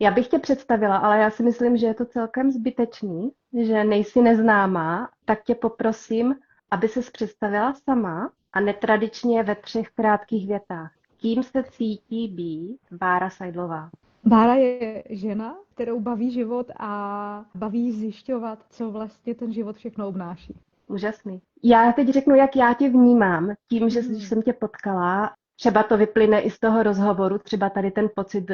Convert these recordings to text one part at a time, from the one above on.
Já bych tě představila, ale já si myslím, že je to celkem zbytečný, že nejsi neznámá, tak tě poprosím, aby ses představila sama a netradičně ve 3 krátkých větách. Kým se cítí být Bára Seidlová? Bára je žena, kterou baví život a baví zjišťovat, co vlastně ten život všechno obnáší. Úžasný. Já teď řeknu, jak já tě vnímám, tím, že když Mhm. jsem tě potkala, třeba to vyplyne i z toho rozhovoru, třeba tady ten pocit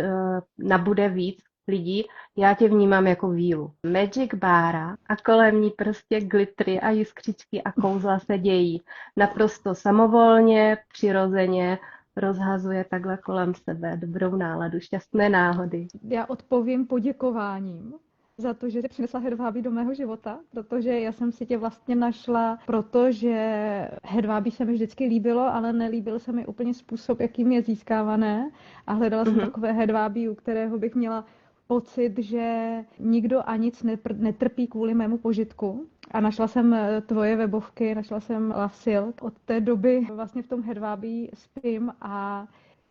nabude víc lidí, já tě vnímám jako vílu. Magic Bára a kolem ní prostě glittery a jiskřičky a kouzla se dějí. Naprosto samovolně, přirozeně rozhazuje takhle kolem sebe dobrou náladu, šťastné náhody. Já odpovím poděkováním za to, že jsi přinesla hedvábí do mého života, protože já jsem si tě vlastně našla, protože hedvábí se mi vždycky líbilo, ale nelíbil se mi úplně způsob, jakým je získávané a hledala jsem Mhm. takové hedvábí, u kterého bych měla pocit, že nikdo a nic netrpí kvůli mému požitku. A našla jsem tvoje webovky, našla jsem Love Silk. Od té doby vlastně v tom hedvábí spím a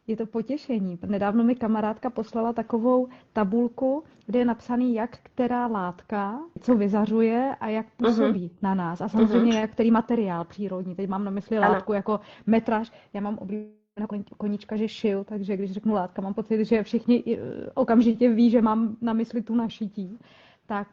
je to potěšení. Nedávno mi kamarádka poslala takovou tabulku, kde je napsaný, jak která látka, co vyzařuje a jak Mhm. působí na nás. A Mhm. samozřejmě, jak který materiál přírodní. Teď mám na mysli Ano. látku jako metraž. Já mám oblíbeného koníčka, že šil, takže když řeknu látka, mám pocit, že všichni okamžitě ví, že mám na mysli tu našití. Tak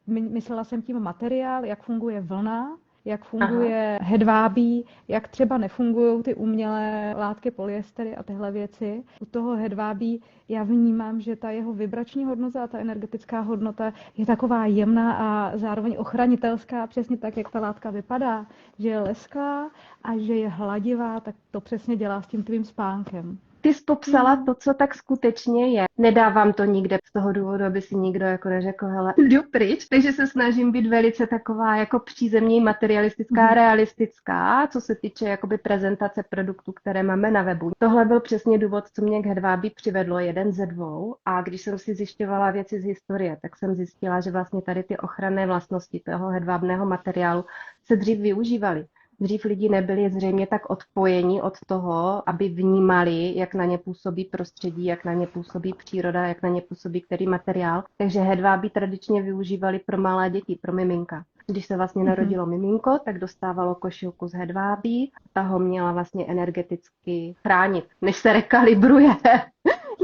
myslela jsem tím materiál, jak funguje vlna, jak Aha. funguje hedvábí, jak třeba nefungují ty umělé látky polyestery a tyhle věci. U toho hedvábí já vnímám, že ta jeho vibrační hodnota a ta energetická hodnota je taková jemná a zároveň ochranitelská, přesně tak, jak ta látka vypadá, že je lesklá a že je hladivá, tak to přesně dělá s tím tvým spánkem. Ty jsi popsala to, co tak skutečně je. Nedávám to nikde z toho důvodu, aby si nikdo jako neřekl, hele, jdu pryč, takže se snažím být velice taková jako přízemní, materialistická, Mhm. realistická, co se týče jakoby prezentace produktů, které máme na webu. Tohle byl přesně důvod, co mě k hedvábí přivedlo, jeden ze dvou. A když jsem si zjišťovala věci z historie, tak jsem zjistila, že vlastně tady ty ochranné vlastnosti toho hedvábného materiálu se dřív využívaly. Dřív lidi nebyli zřejmě tak odpojeni od toho, aby vnímali, jak na ně působí prostředí, jak na ně působí příroda, jak na ně působí který materiál. Takže hedvábí tradičně využívali pro malé děti, pro miminka. Když se vlastně Mhm. narodilo miminko, tak dostávalo košilku z hedvábí. Ta ho měla vlastně energeticky chránit, než se rekalibruje.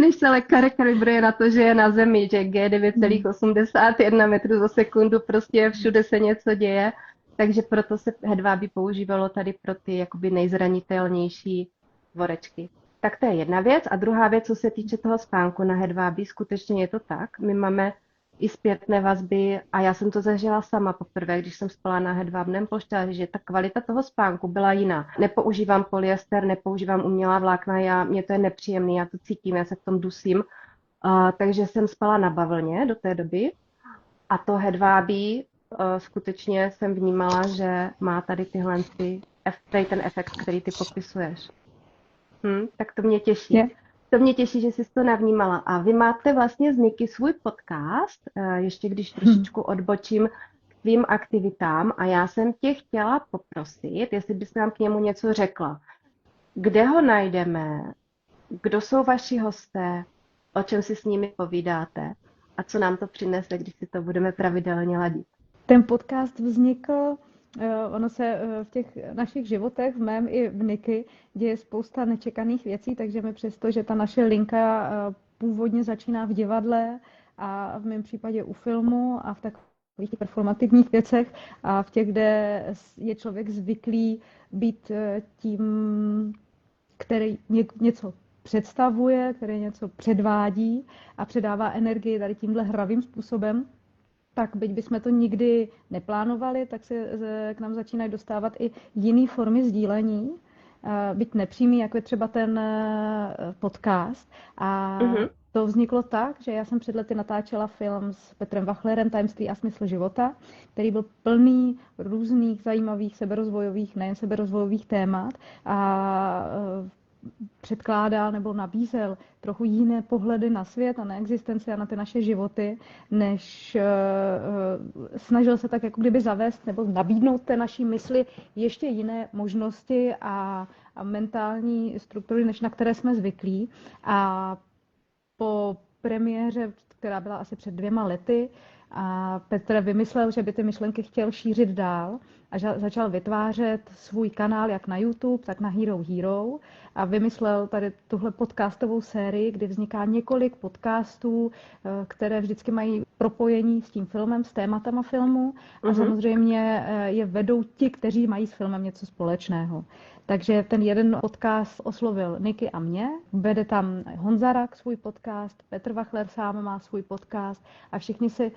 Než se lékař rekalibruje na to, že je na Zemi, že G Mhm. 9,81 metrů za sekundu, prostě všude se něco děje. Takže proto se hedvábí používalo tady pro ty jakoby nejzranitelnější dvorečky. Tak to je jedna věc. A druhá věc, co se týče toho spánku na hedvábí, skutečně je to tak. My máme i zpětné vazby a já jsem to zažila sama poprvé, když jsem spala na hedvábném polštáři, že ta kvalita toho spánku byla jiná. Nepoužívám polyester, nepoužívám umělá vlákna, mně to je nepříjemný, já to cítím, já se v tom dusím. Takže jsem spala na bavlně do té doby a to hedvábí skutečně jsem vnímala, že má tady tady ten efekt, který ty popisuješ. Tak to mě těší. Je. To mě těší, že jsi to navnímala. A vy máte vlastně s Niky svůj podcast, ještě když Mhm. trošičku odbočím k tvým aktivitám a já jsem tě chtěla poprosit, jestli bys nám k němu něco řekla. Kde ho najdeme? Kdo jsou vaši hosté? O čem si s nimi povídáte? A co nám to přinese, když si to budeme pravidelně ladit? Ten podcast vznikl, ono se v těch našich životech, v mém i v Niky, děje spousta nečekaných věcí, takže mi přesto, že ta naše linka původně začíná v divadle a v mém případě u filmu a v takových performativních věcech a v těch, kde je člověk zvyklý být tím, který něco představuje, který něco předvádí a předává energii tady tímhle hravým způsobem, tak byť bychom to nikdy neplánovali, tak se k nám začínají dostávat i jiné formy sdílení, byť nepřímý, jako je třeba ten podcast. A Mhm. to vzniklo tak, že já jsem před lety natáčela film s Petrem Wachlerem Tajemství a smysl života, který byl plný různých zajímavých seberozvojových, nejen seberozvojových témat a předkládal nebo nabízel trochu jiné pohledy na svět a na existenci a na ty naše životy, než snažil se tak jako kdyby zavést nebo nabídnout té naší mysli ještě jiné možnosti a mentální struktury, než na které jsme zvyklí. A po premiéře která byla asi před 2 lety. A Petr vymyslel, že by ty myšlenky chtěl šířit dál a začal vytvářet svůj kanál jak na YouTube, tak na Hero Hero a vymyslel tady tuhle podcastovou sérii, kdy vzniká několik podcastů, které vždycky mají propojení s tím filmem, s tématama filmu a samozřejmě je vedou ti, kteří mají s filmem něco společného. Takže ten jeden podcast oslovil Niky a mě, vede tam Honza Rak svůj podcast, Petr Wachler sám má svůj podcast a všichni si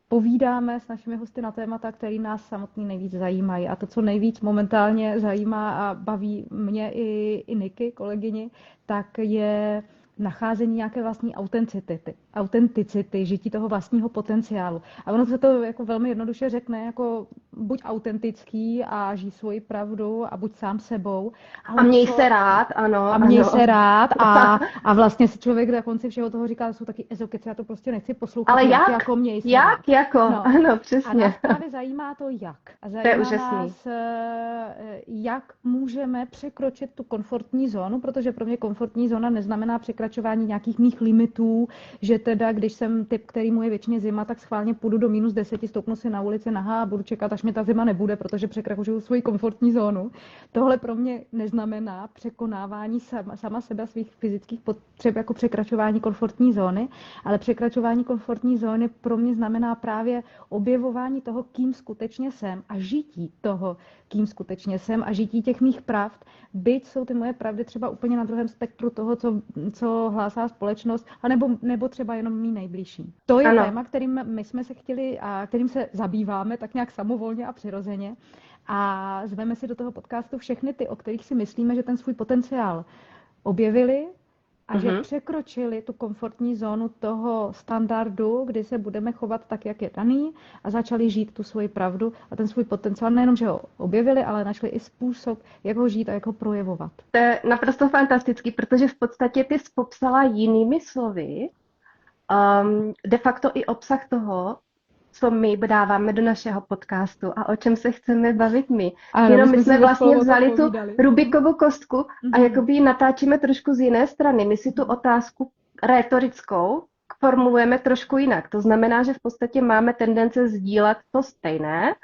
povídáme s našimi hosty na témata, které nás samotný nejvíc zajímají. A to, co nejvíc momentálně zajímá a baví mě i Niky, kolegyni, tak je nacházení nějaké vlastní autenticity, žití toho vlastního potenciálu. A ono se to jako velmi jednoduše řekne, jako buď autentický a žij svoji pravdu a buď sám sebou. A měj se rád, ano. A měj se rád a vlastně si člověk na konci všeho toho říká, že jsou taky ezokeci, já to prostě nechci poslouchat. Ale jak? Jako měj se jak? rád. Jako? No. Ano, přesně. A nás právě zajímá to jak. A zajímá nás, jak můžeme překročit tu komfortní zónu, protože pro mě komfortní zóna neznamená překračování nějakých mých limitů, že teda, když jsem typ, který mu je většině zima, tak schválně půjdu do -10, stoupnu si na ulici nahá a budu čekat, až mi ta zima nebude, protože překračuju svoji komfortní zónu. Tohle pro mě neznamená překonávání sama sebe, svých fyzických potřeb, jako překračování komfortní zóny, ale překračování komfortní zóny pro mě znamená právě objevování toho, kým skutečně jsem a žití toho, kým skutečně jsem a žití těch mých pravd, byť jsou ty moje pravdy třeba úplně na druhém spektru toho, co hlásá společnost, nebo třeba jenom mý nejbližší. To je téma, kterým my jsme se chtěli a kterým se zabýváme tak nějak samovolně a přirozeně. A zveme si do toho podcastu všechny ty, o kterých si myslíme, že ten svůj potenciál objevili a že překročili tu komfortní zónu toho standardu, kdy se budeme chovat tak, jak je daný a začali žít tu svoji pravdu a ten svůj potenciál nejenom, že ho objevili, ale našli i způsob, jak ho žít a jak ho projevovat. To je naprosto fantastický, protože v podstatě ty jsi popsala jinými slovy de facto i obsah toho, co my dáváme do našeho podcastu a o čem se chceme bavit my. Jenom my jsme vlastně vzali tu Rubikovu kostku a jakoby ji natáčíme trošku z jiné strany. My si tu otázku rétorickou formulujeme trošku jinak. To znamená, že v podstatě máme tendence sdílet to stejné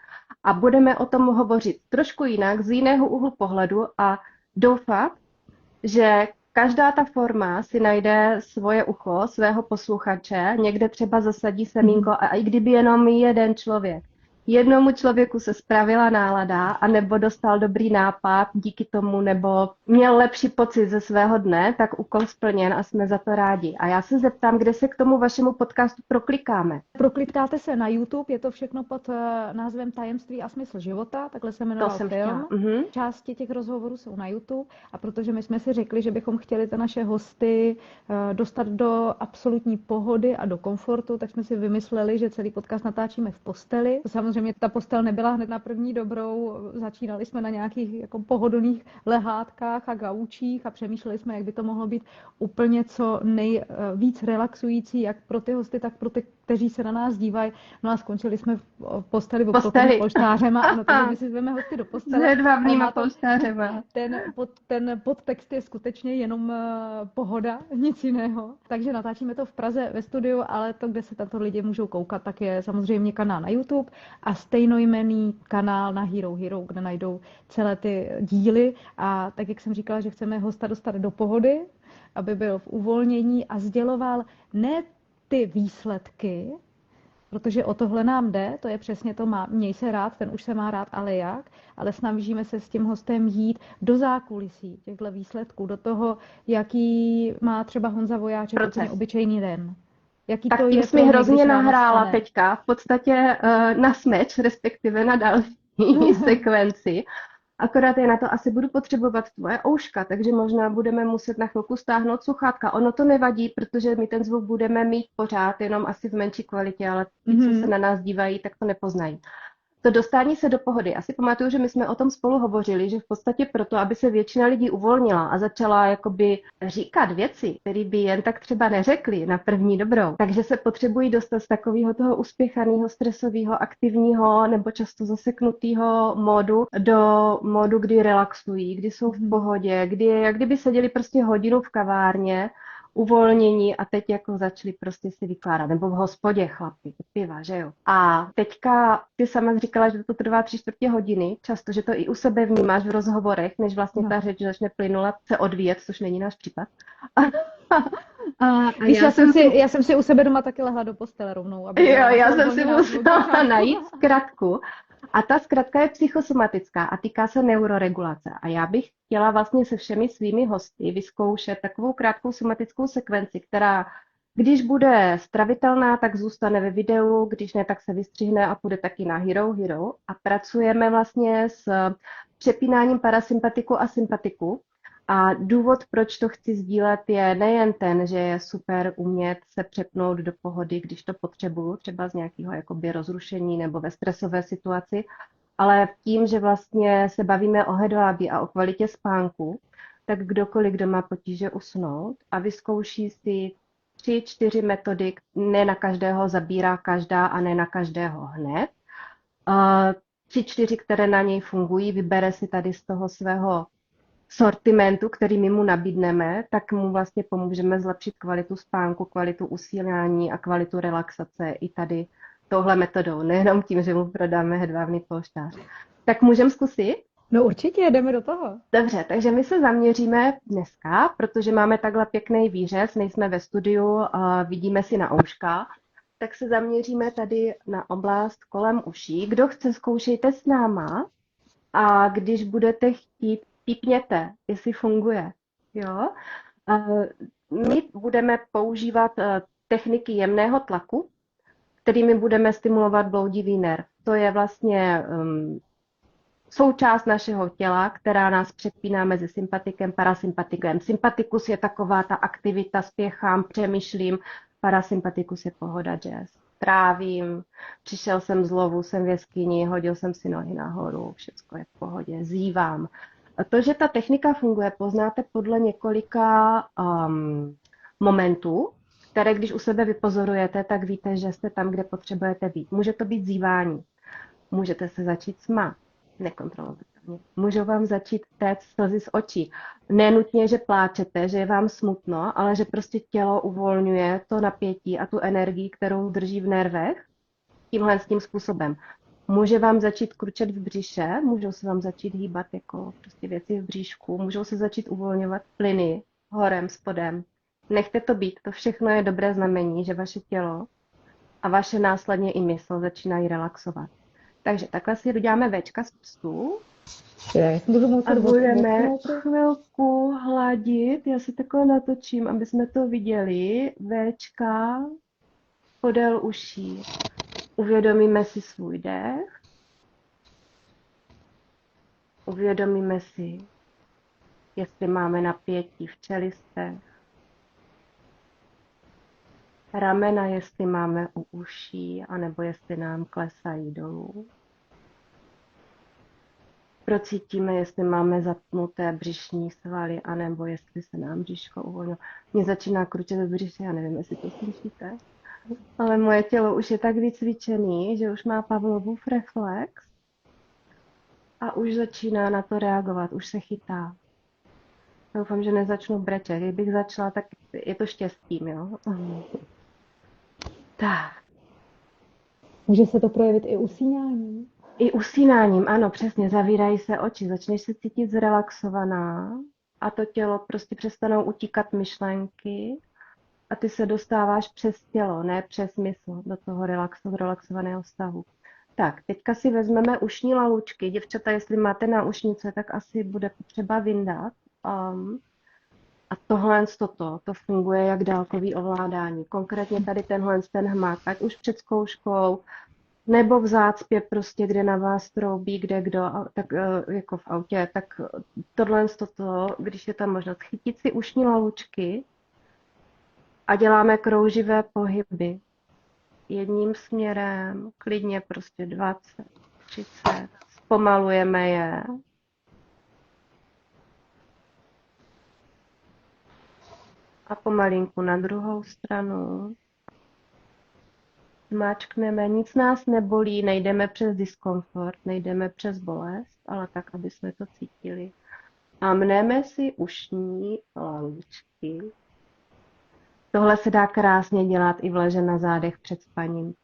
a budeme o tom hovořit trošku jinak, z jiného úhlu pohledu a doufat, že každá ta forma si najde svoje ucho, svého posluchače, někde třeba zasadí semínko a i kdyby jenom jeden člověk. Jednomu člověku se spravila nálada, anebo dostal dobrý nápad díky tomu, nebo měl lepší pocit ze svého dne, tak úkol splněn a jsme za to rádi. A já se zeptám, kde se k tomu vašemu podcastu proklikáme. Proklikáte se na YouTube, je to všechno pod názvem Tajemství a smysl života, takhle se jmenoval film. Části těch rozhovorů jsou na YouTube a protože my jsme si řekli, že bychom chtěli ty naše hosty dostat do absolutní pohody a do komfortu, tak jsme si vymysleli, že celý podcast natáčíme v posteli. Samozřejmě ta postel nebyla hned na první dobrou, začínali jsme na nějakých jako pohodlných lehátkách a gaučích a přemýšleli jsme, jak by to mohlo být úplně co nejvíc relaxující, jak pro ty hosty, tak pro ty, kteří se na nás dívají. No a skončili jsme v posteli obklopený polštářema. Ano, takže my si zveme hosty do postele. S hedvábnýma polštářema. Ten podtext je skutečně jenom pohoda, nic jiného. Takže natáčíme to v Praze ve studiu, ale to, kde se tato lidi můžou koukat, tak je samozřejmě kanál na YouTube a stejnojmenný kanál na Hero Hero, kde najdou celé ty díly. A tak, jak jsem říkala, že chceme hosta dostat do pohody, aby byl v uvolnění a sděloval ne ty výsledky, protože o tohle nám jde, to je přesně to, měj se rád, ten už se má rád, ale jak, ale snažíme se s tím hostem jít do zákulisí těchto výsledků, do toho, jaký má třeba Honza Vojáček úplně obyčejný den. Jaký tak to tím je jsi mi hrozně nahrála teďka, v podstatě na smeč, respektive na další sekvenci. Akorát je na to asi budu potřebovat tvoje ouška, takže možná budeme muset na chvilku stáhnout sluchátka. Ono to nevadí, protože my ten zvuk budeme mít pořád, jenom asi v menší kvalitě, ale ti, co se na nás dívají, tak to nepoznají. To dostání se do pohody. Asi pamatuju, že my jsme o tom spolu hovořili, že v podstatě proto, aby se většina lidí uvolnila a začala jakoby říkat věci, které by jen tak třeba neřekli na první dobrou, takže se potřebují dostat z takového toho uspěchaného, stresového, aktivního nebo často zaseknutého módu do módu, kdy relaxují, kdy jsou v pohodě, kdy jak kdyby seděli prostě hodinu v kavárně, uvolnění a teď jako začali prostě si vykládat, nebo v hospodě chlapi, piva, že jo. A teďka ty sama říkala, že to trvá 3/4 hodiny, často, že to i u sebe vnímáš v rozhovorech, než vlastně No. ta řeč začne plynule se odvíjet, což není náš případ. A Víš, já jsem si u sebe doma taky lehla do postele rovnou, aby jo, byla já jsem si uvolněná, musela najít zkratku. A ta zkratka je psychosomatická a týká se neuroregulace. A já bych chtěla vlastně se všemi svými hosty vyzkoušet takovou krátkou somatickou sekvenci, která, když bude stravitelná, tak zůstane ve videu, když ne, tak se vystřihne a půjde taky na Hero Hero. A pracujeme vlastně s přepínáním parasympatiku a sympatiku. A důvod, proč to chci sdílet, je nejen ten, že je super umět se přepnout do pohody, když to potřebuju, třeba z nějakého jakoby rozrušení nebo ve stresové situaci, ale tím, že vlastně se bavíme o hedvábí a o kvalitě spánku, tak kdokoliv, kdo má potíže usnout a vyzkouší si 3, 4 metody, ne na každého zabírá každá a ne na každého hned. 3, 4, které na něj fungují, vybere si tady z toho svého sortimentu, který my mu nabídneme, tak mu vlastně pomůžeme zlepšit kvalitu spánku, kvalitu usínání a kvalitu relaxace i tady touhle metodou, nejenom tím, že mu prodáme hedvábný polštář. Tak můžeme zkusit? No určitě, jdeme do toho. Dobře, takže my se zaměříme dneska, protože máme takhle pěkný výřez, nejsme ve studiu, vidíme si na ouška, tak se zaměříme tady na oblast kolem uší. Kdo chce, zkoušejte s náma a když budete chtít, pípněte, jestli funguje. Jo? My budeme používat techniky jemného tlaku, kterými budeme stimulovat bloudivý nerv. To je vlastně součást našeho těla, která nás přepíná mezi sympatikem a parasympatikem. Sympatikus je taková ta aktivita, spěchám, přemýšlím, parasympatikus je pohoda, jazz. Trávím, přišel jsem z lovu, jsem v jeskyni, hodil jsem si nohy nahoru, všecko je v pohodě, zívám. A to, že ta technika funguje, poznáte podle několika momentů, které když u sebe vypozorujete, tak víte, že jste tam, kde potřebujete být. Může to být zívání, můžete se začít smát, nekontrolovatelně. Můžou vám začít téct slzy z očí. Nenutně, že pláčete, že je vám smutno, ale že prostě tělo uvolňuje to napětí a tu energii, kterou drží v nervech tímhle s tím způsobem. Může vám začít kručet v břiše, můžou se vám začít hýbat jako prostě věci v bříšku, můžou se začít uvolňovat plyny horem, spodem. Nechte to být, to všechno je dobré znamení, že vaše tělo a vaše následně i mysl začínají relaxovat. Takže takhle si uděláme Včka z pstu a budeme chvilku hladit. Já si takhle natočím, aby jsme to viděli. Včka podél uší. Uvědomíme si svůj dech. Uvědomíme si, jestli máme napětí v čelistech. Ramena, jestli máme u uší, anebo jestli nám klesají dolů. Procítíme, jestli máme zapnuté břišní svaly, anebo jestli se nám břiško uvolnilo. Mně začíná kručet v břiše, já nevím, jestli to slyšíte. Ale moje tělo už je tak vycvičený, že už má Pavlovův reflex a už začíná na to reagovat, už se chytá. Doufám, že nezačnu brečet. Kdybych začala, tak je to štěstím, jo? Tak. Může se to projevit i usínáním? I usínáním, ano, přesně, zavírají se oči, začneš se cítit zrelaxovaná a to tělo prostě přestanou utíkat myšlenky a ty se dostáváš přes tělo, ne přes mysl, do toho relaxovaného stavu. Tak, teďka si vezmeme ušní lalučky. Děvčata, jestli máte náušnice, tak asi bude potřeba vyndat. A tohle, to funguje jak dálkový ovládání. Konkrétně tady ten hmat, ať už před zkouškou, nebo v zácpě prostě, kde na vás troubí, kde kdo, tak jako v autě, tak tohle, když je tam možnost chytit si ušní lalučky a děláme krouživé pohyby. Jedním směrem, klidně prostě 20, 30, zpomalujeme je. A pomalinku na druhou stranu. Zmáčkneme, nic nás nebolí, nejdeme přes diskomfort, nejdeme přes bolest, ale tak, aby jsme to cítili. A mneme si ušní lalučky. Tohle se dá krásně dělat i v leže na zádech před spaním.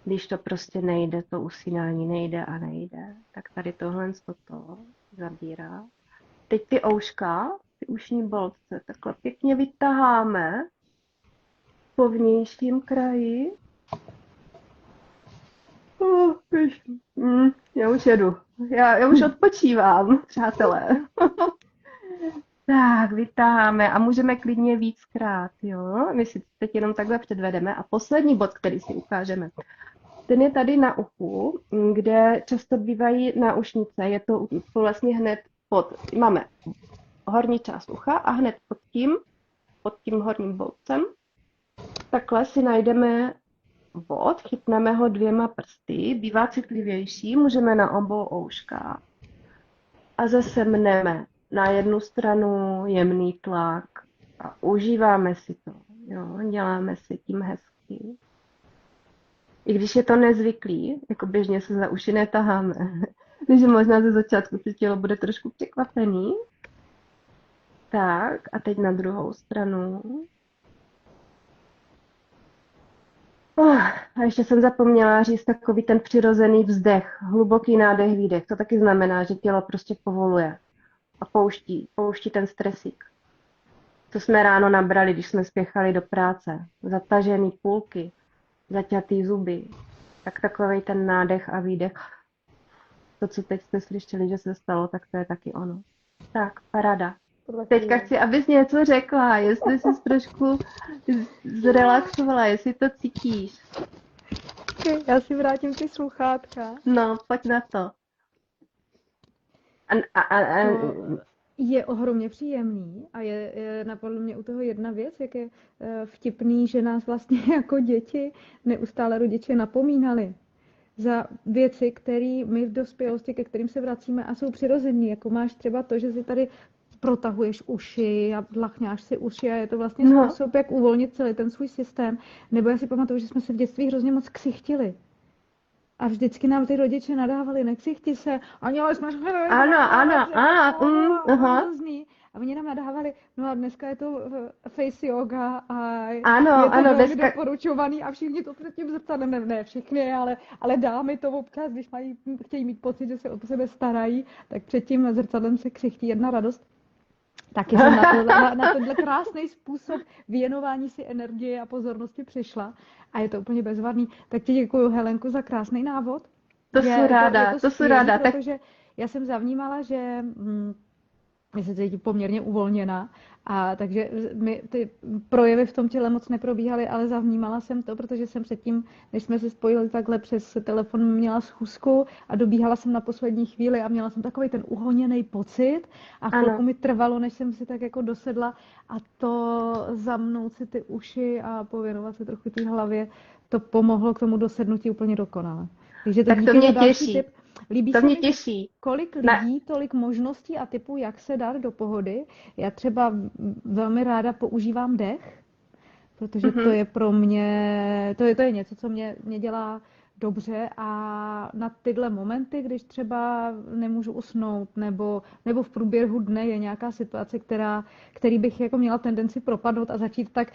Když to prostě nejde, to usínání nejde a nejde, tak tady tohle to zabírá. Teď ty ouška, ty ušní boltce, takhle pěkně vytaháme po vnějším kraji. Já už jedu. Já už odpočívám, přátelé. Tak, vytáháme a můžeme klidně víckrát, jo. My si teď jenom takhle předvedeme. A poslední bod, který si ukážeme, ten je tady na uchu, kde často bývají náušnice. Je to vlastně hned máme horní část ucha a hned pod tím horním bolcem, takhle si najdeme bod, chytneme ho 2 prsty, bývá citlivější, můžeme na obou ouškách. A zase mneme na jednu stranu jemný tlak a užíváme si to, jo, děláme si tím hezky. I když je to nezvyklý, jako běžně se za uši netaháme, takže možná ze začátku to tělo bude trošku překvapený. Tak a teď na druhou stranu. A ještě jsem zapomněla říct takový ten přirozený vzdech, hluboký nádech, výdech. To taky znamená, že tělo prostě povoluje a pouští ten stresík. Co jsme ráno nabrali, když jsme spěchali do práce. Zatažený půlky, zaťatý zuby. Tak takovej ten nádech a výdech. To, co teď jste slyšeli, že se stalo, tak to je taky ono. Tak, paráda. Teďka chci, abys něco řekla, jestli jsi trošku zrelaxovala, jestli to cítíš. Okay, já si vrátím ty sluchátka. No, pojď na to. To je ohromně příjemný a je napadlo mě u toho jedna věc, jak je vtipný, že nás vlastně jako děti neustále rodiče napomínali za věci, které my v dospělosti, ke kterým se vracíme a jsou přirozený, jako máš třeba to, že si tady protahuješ uši a dlachňáš si uši a je to vlastně způsob, jak uvolnit celý ten svůj systém. Nebo já si pamatuju, že jsme se v dětství hrozně moc ksichtili. A vždycky nám ty rodiče nadávali, neksichti se, a měli jsme a oni nám nadávali, no a dneska je to face yoga a je to velmi doporučovaný a všichni to před tím zrcadlem, ne všichni, ale dámy to občas, když chtějí mít pocit, že se o sebe starají, tak před tím zrcadlem se ksichtí jedna radost. Taky jsem na tenhle krásný způsob věnování si energie a pozornosti přišla a je to úplně bezvadný. Tak ti děkuju, Helenko, za krásný návod. To jsou ráda. Protože já jsem zavnímala, že já se cítím poměrně uvolněná a takže mi ty projevy v tom těle moc neprobíhaly, ale zavnímala jsem to, protože jsem předtím, než jsme se spojili takhle přes telefon, měla schůzku a dobíhala jsem na poslední chvíli a měla jsem takový ten uhoněný pocit a chvilku mi trvalo, než jsem si tak jako dosedla a to zamnout si ty uši a pověnovat se trochu té hlavě, to pomohlo k tomu dosednutí úplně dokonale. Takže tak to mě těší. Líbí to se mě mi, těší. Kolik lidí, tolik možností a typů, jak se dát do pohody. Já třeba velmi ráda používám dech, protože to je pro mě, to je něco, co mě dělá dobře a na tyhle momenty, když třeba nemůžu usnout nebo v průběhu dne je nějaká situace, který bych jako měla tendenci propadnout a začít tak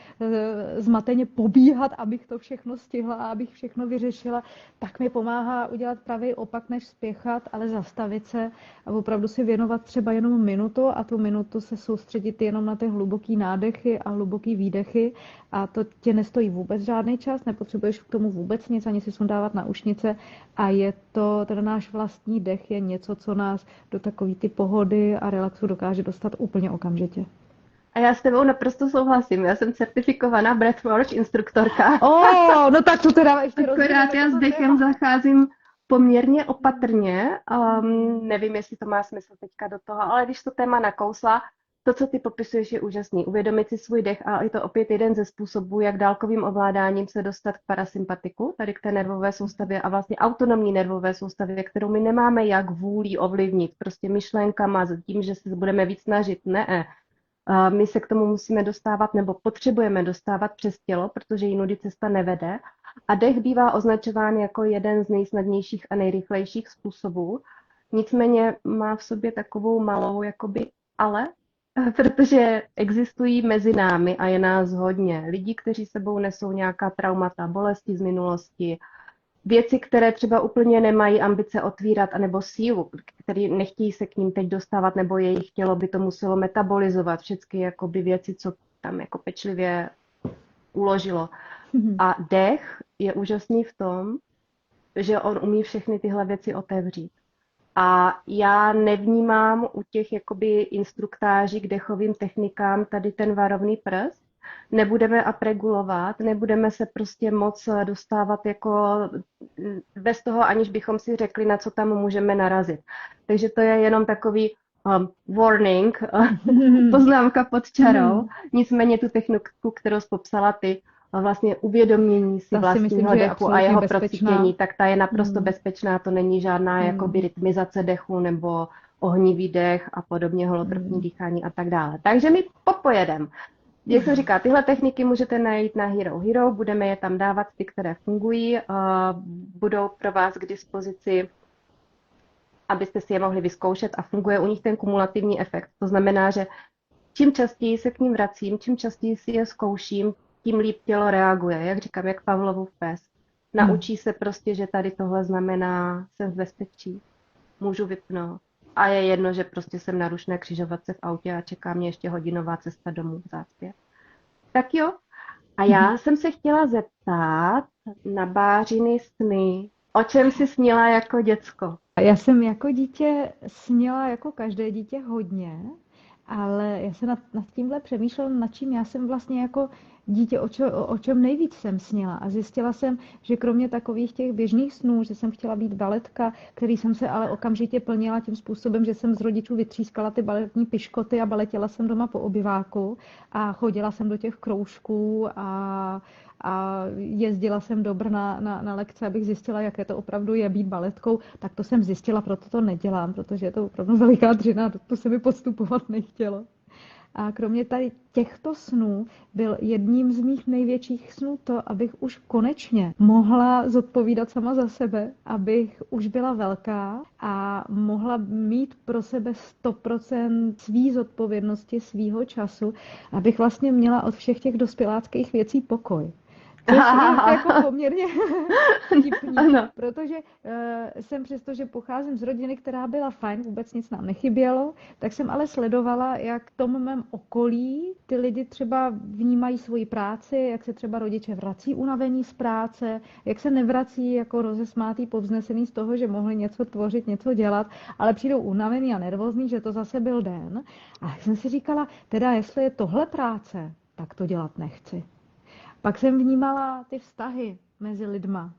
zmateně pobíhat, abych to všechno stihla a abych všechno vyřešila, tak mi pomáhá udělat pravý opak, než spěchat, ale zastavit se a opravdu si věnovat třeba jenom minutu a tu minutu se soustředit jenom na ty hluboký nádechy a hluboký výdechy a to tě nestojí vůbec žádný čas, nepotřebuješ k tomu vůbec nic, ani si sundávat náušnice a je to, ten náš vlastní dech je něco, co nás do takové ty pohody a relaxu dokáže dostat úplně okamžitě. A já s tebou naprosto souhlasím. Já jsem certifikovaná breathwork instruktorka. No tak to teda ještě akorát já s dechem zacházím poměrně opatrně. Nevím, jestli to má smysl teďka do toho, ale když to téma nakousla, to, co ty popisuješ, je úžasný. Uvědomit si svůj dech a je to opět jeden ze způsobů, jak dálkovým ovládáním se dostat k parasympatiku, tady k té nervové soustavě a vlastně autonomní nervové soustavě, kterou my nemáme jak vůlí ovlivnit, prostě myšlenkama, tím, že se budeme víc snažit. Ne. My se k tomu musíme dostávat nebo potřebujeme dostávat přes tělo, protože jinudy cesta nevede. A dech bývá označován jako jeden z nejsnadnějších a nejrychlejších způsobů. Nicméně má v sobě takovou malou jakoby ale, Protože existují mezi námi a je nás hodně lidí, kteří sebou nesou nějaká traumata, bolesti z minulosti, věci, které třeba úplně nemají ambice otvírat, anebo sílu, které nechtějí se k ním teď dostávat, nebo jejich tělo by to muselo metabolizovat, všechny jakoby věci, co tam jako pečlivě uložilo. A dech je úžasný v tom, že on umí všechny tyhle věci otevřít. A já nevnímám u těch jakoby instruktáží k dechovým technikám tady ten varovný prst. Nebudeme upregulovat, nebudeme se prostě moc dostávat jako bez toho, aniž bychom si řekli, na co tam můžeme narazit. Takže to je jenom takový warning, poznámka pod čarou. Nicméně tu techniku, kterou jsi popsala ty, vlastně uvědomění si vlastního dechu a jeho procítění, tak ta je naprosto bezpečná, to není žádná jakoby rytmizace dechu nebo ohnivý dech a podobně, holotrofní dýchání a tak dále. Takže my popojedem. Jak jsem říká, tyhle techniky můžete najít na Hero Hero, budeme je tam dávat, ty, které fungují, budou pro vás k dispozici, abyste si je mohli vyzkoušet a funguje u nich ten kumulativní efekt. To znamená, že čím častěji se k ním vracím, čím častěji si je zkouším, tím líp tělo reaguje, jak říkám, jak Pavlovův pes. Naučí se prostě, že tady tohle znamená, jsem v bezpečí, můžu vypnout. A je jedno, že prostě jsem na rušné křižovatce v autě a čeká mě ještě hodinová cesta domů v zácpě. Tak jo. A já jsem se chtěla zeptat na Bářiny sny. O čem jsi snila jako děcko? Já jsem jako dítě snila jako každé dítě hodně, ale já se nad tímhle přemýšlela, nad čím já jsem vlastně jako dítě, o čem nejvíc jsem snila. A zjistila jsem, že kromě takových těch běžných snů, že jsem chtěla být baletka, který jsem se ale okamžitě plnila tím způsobem, že jsem z rodičů vytřískala ty baletní piškoty a baletěla jsem doma po obyváku a chodila jsem do těch kroužků a jezdila jsem do Brna na lekce, abych zjistila, jaké to opravdu je být baletkou. Tak to jsem zjistila, proto to nedělám, protože je to opravdu veliká dřina, to se mi postupovat nechtělo. A kromě tady těchto snů byl jedním z mých největších snů to, abych už konečně mohla zodpovídat sama za sebe, abych už byla velká a mohla mít pro sebe 100% svý zodpovědnosti, svýho času, abych vlastně měla od všech těch dospěláckých věcí pokoj. Což je jako poměrně vtipný, protože jsem přesto, že pocházím z rodiny, která byla fajn, vůbec nic nám nechybělo, tak jsem ale sledovala, jak v tom mém okolí ty lidi třeba vnímají svoji práci, jak se třeba rodiče vrací unavení z práce, jak se nevrací jako rozesmátý, povznesený z toho, že mohli něco tvořit, něco dělat, ale přijdou unavený a nervózní, že to zase byl den. A jsem si říkala, teda jestli je tohle práce, tak to dělat nechci. Pak jsem vnímala ty vztahy mezi lidma,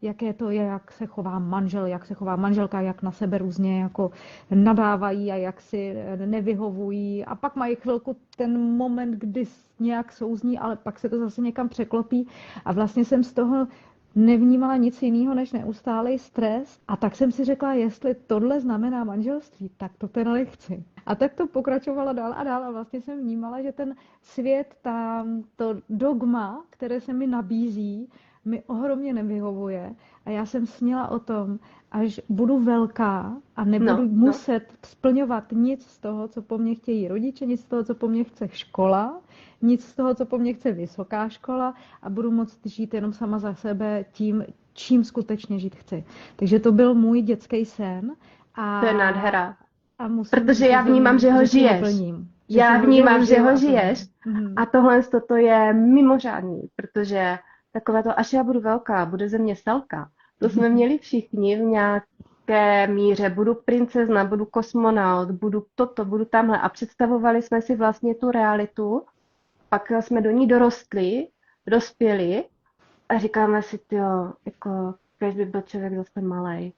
jaké to je, jak se chová manžel, jak se chová manželka, jak na sebe různě jako nadávají a jak si nevyhovují. A pak mají chvilku ten moment, kdy nějak souzní, ale pak se to zase někam překlopí. A vlastně jsem z toho nevnímala nic jiného než neustálý stres. A tak jsem si řekla, jestli tohle znamená manželství, tak to teda nechci. A tak to pokračovalo dál a dál a vlastně jsem vnímala, že ten svět, to dogma, které se mi nabízí, mi ohromně nevyhovuje. A já jsem snila o tom, až budu velká a nebudu muset splňovat nic z toho, co po mně chtějí rodiče, nic z toho, co po mně chce škola, nic z toho, co po mně chce vysoká škola a budu moct žít jenom sama za sebe tím, čím skutečně žít chci. Takže to byl můj dětský sen. To je nádhera. Protože já vnímám, že ho žiješ. Já vnímám, že ho žiješ. A tohle to je mimořádný, protože takové to, až já budu velká, bude ze mě selka. To jsme měli všichni v nějaké míře. Budu princezna, budu kosmonaut, budu toto, budu tamhle. A představovali jsme si vlastně tu realitu. Pak jsme do ní dospěli a říkáme si, tyjo, jako, když by byl člověk zase malej.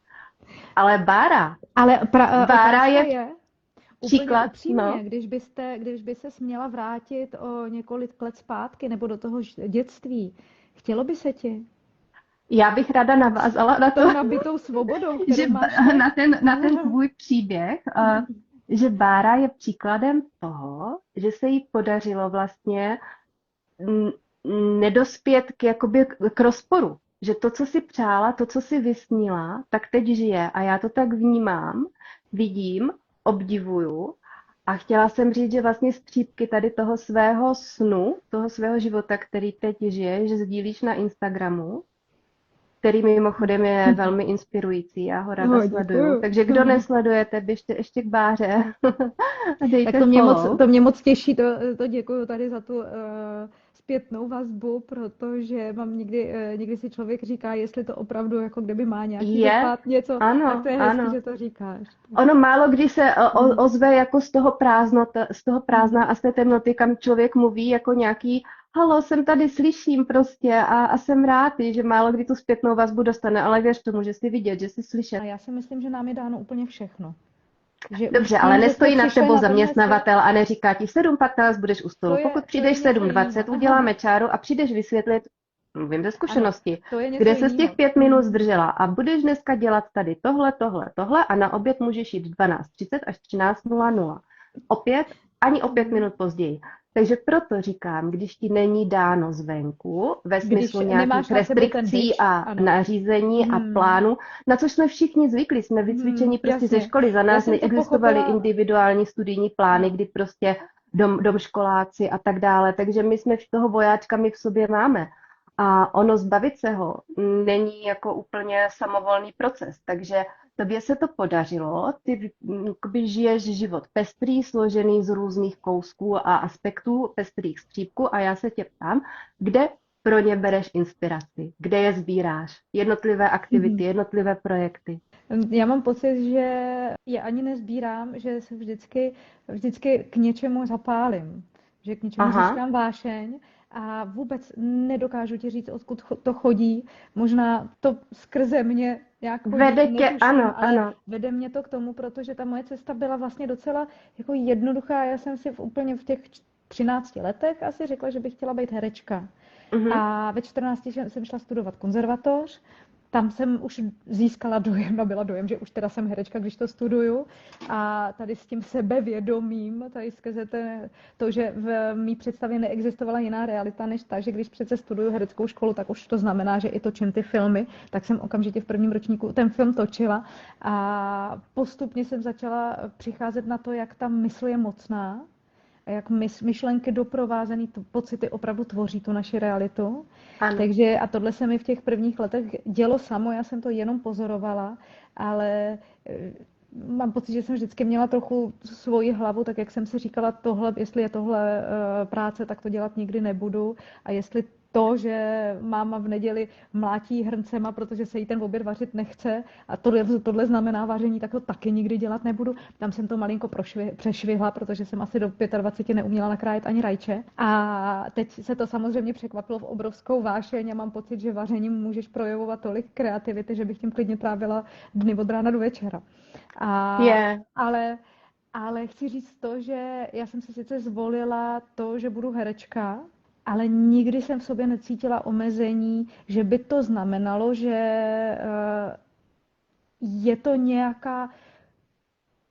Ale Bára. Bára je příklad. Upřímně, když by se směla vrátit o několik let zpátky nebo do toho dětství, chtělo by se ti? Já bych ráda navázala na to, nabitou svobodou, že na ten tvůj příběh, že Bára je příkladem toho, že se jí podařilo vlastně nedospět k rozporu. Že to, co si přála, to, co si vysnila, tak teď žije. A já to tak vnímám, vidím, obdivuju A chtěla jsem říct, že vlastně střípky tady toho svého snu, toho svého života, který teď žiješ, že sdílíš na Instagramu, který mimochodem je velmi inspirující, já ho ráda No, sleduju. děkuju. Takže kdo nesledujete, běžte ještě k Báře a Tak dejte follow. to mě moc těší, to děkuju tady za tu zpětnou vazbu, protože mám někdy si člověk říká, jestli to opravdu jako kdyby má nějaký Je, dopad, něco, tak ano, to je hezký, ano. že to říkáš. Ono málo kdy se ozve jako z toho prázdna a z té temnoty, kam člověk mluví jako nějaký halo, jsem tady, slyším prostě a jsem rád, že málo kdy tu zpětnou vazbu dostane, ale věř tomu, že jsi vidět, že jsi slyšet. A já si myslím, že nám je dáno úplně všechno. Že už Dobře, tím, ale že jsme nestojí nad přišli tebou na tenhle svět, zaměstnavatel a neříká ti v 7:15 budeš u stolu. Pokud to je přijdeš něco 7:20, jiného. uděláme čáru a přijdeš vysvětlit, mluvím ze Ano, zkušenosti, to je něco kde se z těch jiného. 5 minut zdržela a budeš dneska dělat tady tohle a na oběd můžeš jít 12:30 až 13:00. Opět ani o 5 minut později. Takže proto říkám, když ti není dáno zvenku, ve smyslu Když nějakých nemáš na sebe ten restrikcí bič, a ano. nařízení a plánu, na což jsme všichni zvyklí, jsme vycvičeni prostě ze Jasně. školy, za Já nás jsem to neexistovaly pochopila. individuální studijní plány, kdy prostě domškoláci a tak dále, takže my jsme toho vojáčka my v sobě máme. A ono zbavit se ho není jako úplně samovolný proces, takže tobě se to podařilo, ty jakoby žiješ život pestrý, složený z různých kousků a aspektů pestrých střípků a já se tě ptám, kde pro ně bereš inspiraci, kde je sbíráš, jednotlivé aktivity, jednotlivé projekty. Já mám pocit, že je ani nezbírám, že se vždycky k něčemu zapálím, že k něčemu Aha. získám vášeň a vůbec nedokážu ti říct, odkud to chodí. Možná to skrze mě nějak chodí, Vede tě, netuším, ano, ale ano. vede mě to k tomu, protože ta moje cesta byla vlastně docela jako jednoduchá. Já jsem si úplně v těch 13 letech asi řekla, že bych chtěla být herečka. A ve 14 jsem šla studovat konzervatoř. Tam jsem už získala dojem, nabyla dojem, že už teda jsem herečka, když to studuju. A tady s tím sebevědomím, tady skrze to, že v mý představě neexistovala jiná realita než ta, že když přece studuju hereckou školu, tak už to znamená, že i točím ty filmy, tak jsem okamžitě v prvním ročníku ten film točila. A postupně jsem začala přicházet na to, jak ta mysl je mocná, a jak myšlenky doprovázené pocity opravdu tvoří tu naši realitu. Ano. Takže a tohle se mi v těch prvních letech dělo samo, já jsem to jenom pozorovala, ale mám pocit, že jsem vždycky měla trochu svoji hlavu, tak jak jsem si říkala, jestli je tohle práce, tak to dělat nikdy nebudu a jestli to, že máma v neděli mlátí hrncema, protože se jí ten oběd vařit nechce a tohle znamená vaření, tak to taky nikdy dělat nebudu. Tam jsem to malinko přešvihla, protože jsem asi do 25 neuměla nakrájet ani rajče. A teď se to samozřejmě překvapilo v obrovskou vášeň a mám pocit, že vařením můžeš projevovat tolik kreativity, že bych tím klidně trávila dny od rána do večera. Ale chci říct to, že já jsem si sice zvolila to, že budu herečka, ale nikdy jsem v sobě necítila omezení, že by to znamenalo, že je to nějaká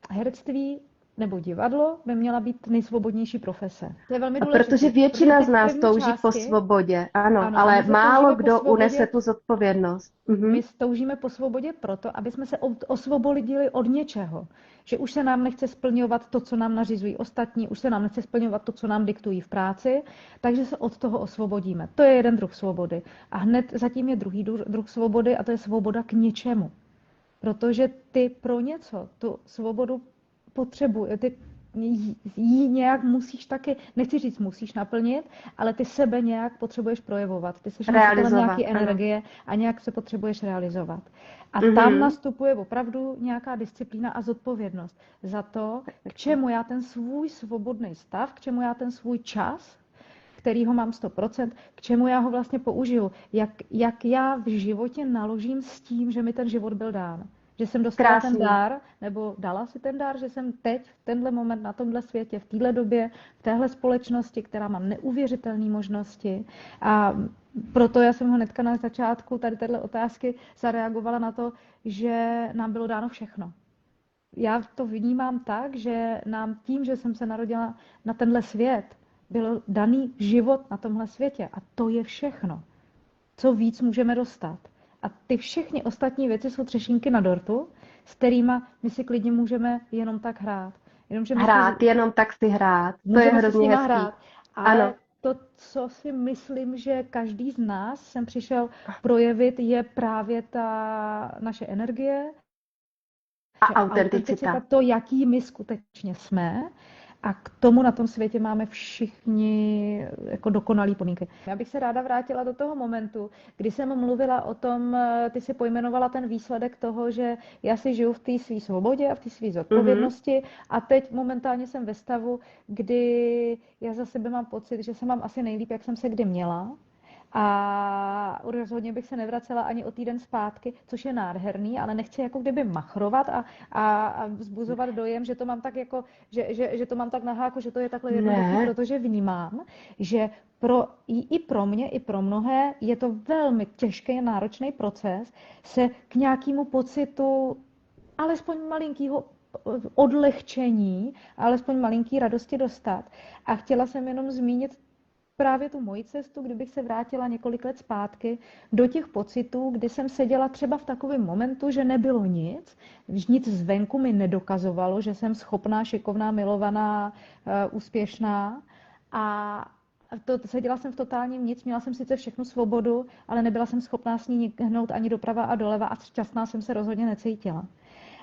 herectví nebo divadlo by měla být nejsvobodnější profese. To je velmi důležité. Protože většina z nás touží po svobodě, ano, ale málo kdo unese tu zodpovědnost. My toužíme po svobodě proto, aby jsme se osvobodili od něčeho. Že už se nám nechce splňovat to, co nám nařizují ostatní, už se nám nechce splňovat to, co nám diktují v práci, takže se od toho osvobodíme. To je jeden druh svobody. A hned zatím je druhý druh svobody a to je svoboda k něčemu. Protože ty pro něco tu svobodu potřebuje, ty jí nějak musíš taky, nechci říct musíš naplnit, ale ty sebe nějak potřebuješ projevovat. Ty jsi nositelem nějaké energie a nějak se potřebuješ realizovat. A tam nastupuje opravdu nějaká disciplína a zodpovědnost za to, k čemu já ten svůj svobodný stav, k čemu já ten svůj čas, který ho mám 100%, k čemu já ho vlastně použiju, jak já v životě naložím s tím, že mi ten život byl dán. Že jsem dostala ten dár, nebo dala si ten dár, že jsem teď, v tenhle moment, na tomhle světě, v téhle době, v téhle společnosti, která má neuvěřitelné možnosti. A proto já jsem ho hnedka na začátku tady téhle otázky zareagovala na to, že nám bylo dáno všechno. Já to vnímám tak, že nám tím, že jsem se narodila na tenhle svět, byl daný život na tomhle světě. A to je všechno. Co víc můžeme dostat. A ty všechny ostatní věci jsou třešínky na dortu, s kterými my si klidně můžeme jenom tak hrát. Jenomže my si Hrát, jenom tak si hrát. To je můžeme si s hrozně nima hezký. hrát, ale Ano. to, co si myslím, že každý z nás sem přišel projevit, je právě ta naše energie, A naše autenticita, autenticita. to, jaký my skutečně jsme. A k tomu na tom světě máme všichni jako dokonalý podmínky. Já bych se ráda vrátila do toho momentu, kdy jsem mluvila o tom, ty si pojmenovala ten výsledek toho, že já si žiju v té své svobodě a v té své Mhm. zodpovědnosti a teď momentálně jsem ve stavu, kdy já za sebe mám pocit, že se mám asi nejlíp, jak jsem se kdy měla. A rozhodně bych se nevracela ani o týden zpátky, což je nádherný, ale nechci jako kdyby machrovat a vzbuzovat dojem, že to mám tak jako, že to mám tak na háku, že to je takhle jednoduchý, Ne. protože vnímám, že i pro mě, i pro mnohé je to velmi těžký a náročný proces se k nějakému pocitu alespoň malinkého odlehčení, alespoň malinký radosti dostat. A chtěla jsem jenom zmínit právě tu moji cestu, kdybych se vrátila několik let zpátky do těch pocitů, kdy jsem seděla třeba v takovém momentu, že nebylo nic zvenku mi nedokazovalo, že jsem schopná, šikovná, milovaná, úspěšná a seděla jsem v totálním nic, měla jsem sice všechnu svobodu, ale nebyla jsem schopná s ní hnout ani doprava a doleva a šťastná jsem se rozhodně necítila.